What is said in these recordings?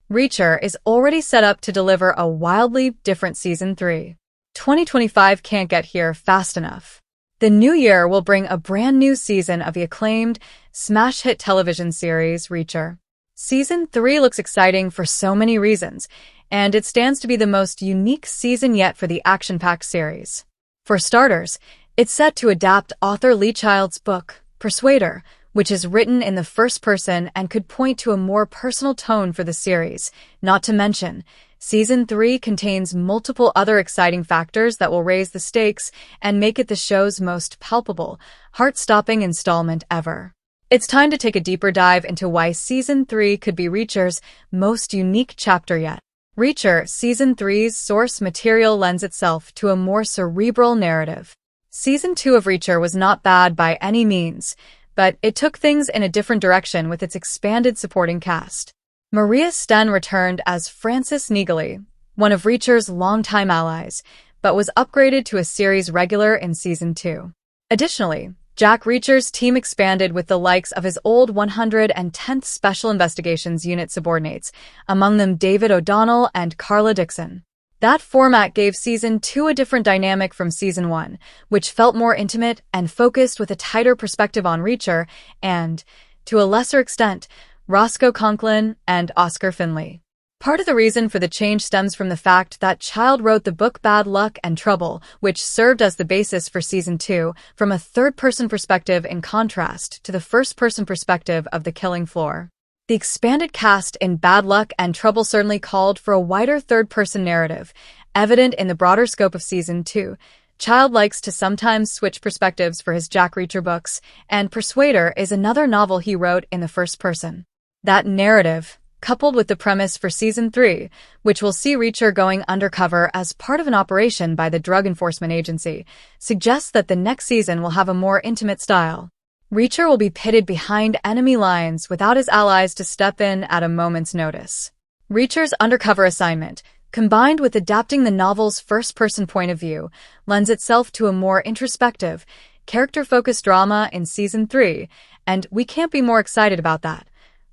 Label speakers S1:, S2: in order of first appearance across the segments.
S1: Reacher is already set up to deliver a wildly different Season 3. 2025 can't get here fast enough. The new year will bring a brand new season of the acclaimed, smash hit television series Reacher. Season 3 looks exciting for so many reasons, and it stands to be the most unique season yet for the action-packed series. For starters, it's set to adapt author Lee Child's book, Persuader, which is written in the first person and could point to a more personal tone for the series. Not to mention, Season 3 contains multiple other exciting factors that will raise the stakes and make it the show's most palpable, heart-stopping installment ever. It's time to take a deeper dive into why Season 3 could be Reacher's most unique chapter yet. Reacher Season 3's source material lends itself to a more cerebral narrative. Season 2 of Reacher was not bad by any means, but it took things in a different direction with its expanded supporting cast. Maria Sten returned as Frances Neagley, one of Reacher's longtime allies, but was upgraded to a series regular in Season 2. Additionally, Jack Reacher's team expanded with the likes of his old 110th Special Investigations Unit subordinates, among them David O'Donnell and Carla Dixon. That format gave Season 2 a different dynamic from Season 1, which felt more intimate and focused with a tighter perspective on Reacher and, to a lesser extent, Roscoe Conklin and Oscar Finley. Part of the reason for the change stems from the fact that Child wrote the book Bad Luck and Trouble, which served as the basis for Season 2, from a third-person perspective in contrast to the first-person perspective of the killing floor. The expanded cast in Bad Luck and Trouble certainly called for a wider third-person narrative, evident in the broader scope of Season 2. Child likes to sometimes switch perspectives for his Jack Reacher books, and Persuader is another novel he wrote in the first person. That narrative, coupled with the premise for Season 3, which will see Reacher going undercover as part of an operation by the Drug Enforcement Agency, suggests that the next season will have a more intimate style. Reacher will be pitted behind enemy lines without his allies to step in at a moment's notice. Reacher's undercover assignment, combined with adapting the novel's first-person point of view, lends itself to a more introspective, character-focused drama in Season 3, and we can't be more excited about that.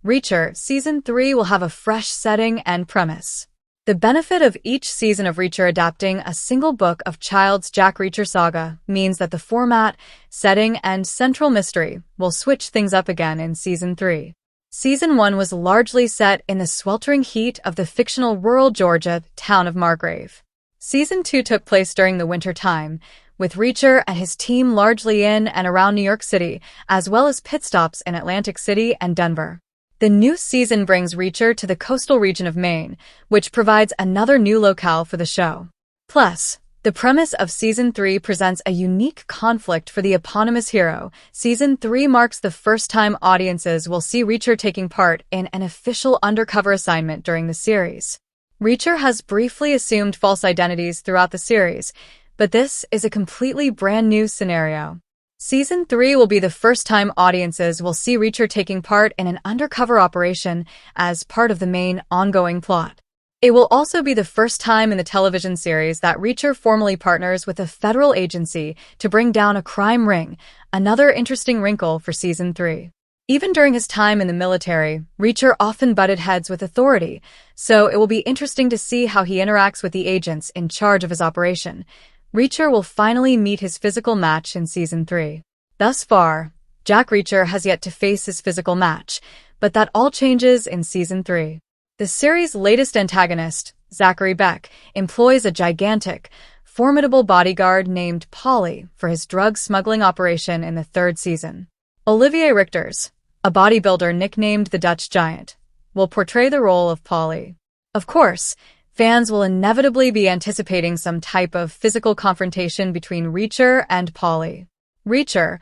S1: Reacher Season 3 will have a fresh setting and premise. The benefit of each season of Reacher adapting a single book of Child's Jack Reacher saga means that the format, setting, and central mystery will switch things up again in Season 3. Season 1 was largely set in the sweltering heat of the fictional rural Georgia town of Margrave. Season 2 took place during the winter time, with Reacher and his team largely in and around New York City, as well as pit stops in Atlantic City and Denver. The new season brings Reacher to the coastal region of Maine, which provides another new locale for the show. Plus, the premise of Season 3 presents a unique conflict for the eponymous hero. Season 3 marks the first time audiences will see Reacher taking part in an official undercover assignment during the series. Reacher has briefly assumed false identities throughout the series, but this is a completely brand new scenario. Season 3 will be the first time audiences will see Reacher taking part in an undercover operation as part of the main ongoing plot. It will also be the first time in the television series that Reacher formally partners with a federal agency to bring down a crime ring, another interesting wrinkle for Season 3. Even during his time in the military, Reacher often butted heads with authority, so it will be interesting to see how he interacts with the agents in charge of his operation. Reacher will finally meet his physical match in Season 3. Thus far, Jack Reacher has yet to face his physical match, but that all changes in Season 3. The series' latest antagonist, Zachary Beck, employs a gigantic, formidable bodyguard named Polly for his drug smuggling operation in the third season. Olivier Richters, a bodybuilder nicknamed the Dutch Giant, will portray the role of Polly. Of course, fans will inevitably be anticipating some type of physical confrontation between Reacher and Polly. Reacher,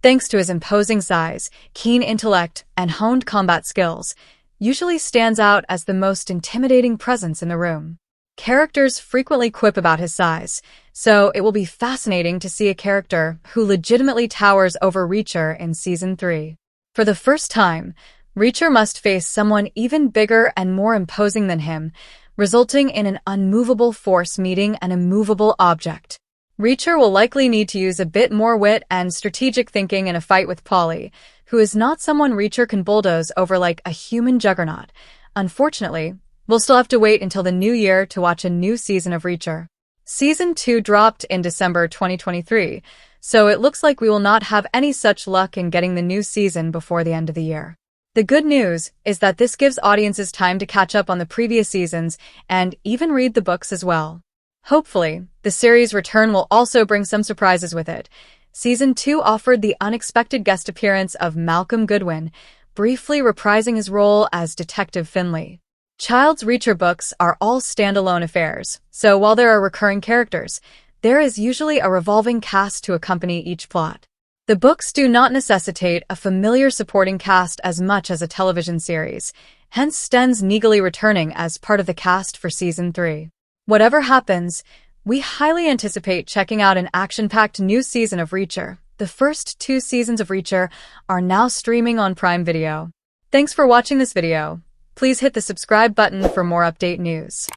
S1: thanks to his imposing size, keen intellect, and honed combat skills, usually stands out as the most intimidating presence in the room. Characters frequently quip about his size, so it will be fascinating to see a character who legitimately towers over Reacher in Season 3. For the first time, Reacher must face someone even bigger and more imposing than him, resulting in an unmovable force meeting an immovable object. Reacher will likely need to use a bit more wit and strategic thinking in a fight with Polly, who is not someone Reacher can bulldoze over like a human juggernaut. Unfortunately, We'll still have to wait until the new year to watch a new season of Reacher. Season 2 dropped in December 2023, so it looks like we will not have any such luck in getting the new season before the end of the year. The good news is that this gives audiences time to catch up on the previous seasons and even read the books as well. Hopefully, the series' return will also bring some surprises with it. Season 2 offered the unexpected guest appearance of Malcolm Goodwin, briefly reprising his role as Detective Finley. Child's Reacher books are all standalone affairs, so while there are recurring characters, there is usually a revolving cast to accompany each plot. The books do not necessitate a familiar supporting cast as much as a television series, hence Sten's needily returning as part of the cast for Season 3. Whatever happens, we highly anticipate checking out an action-packed new season of Reacher. The first 2 seasons of Reacher are now streaming on Prime Video. Thanks for watching this video. Please hit the subscribe button for more update news.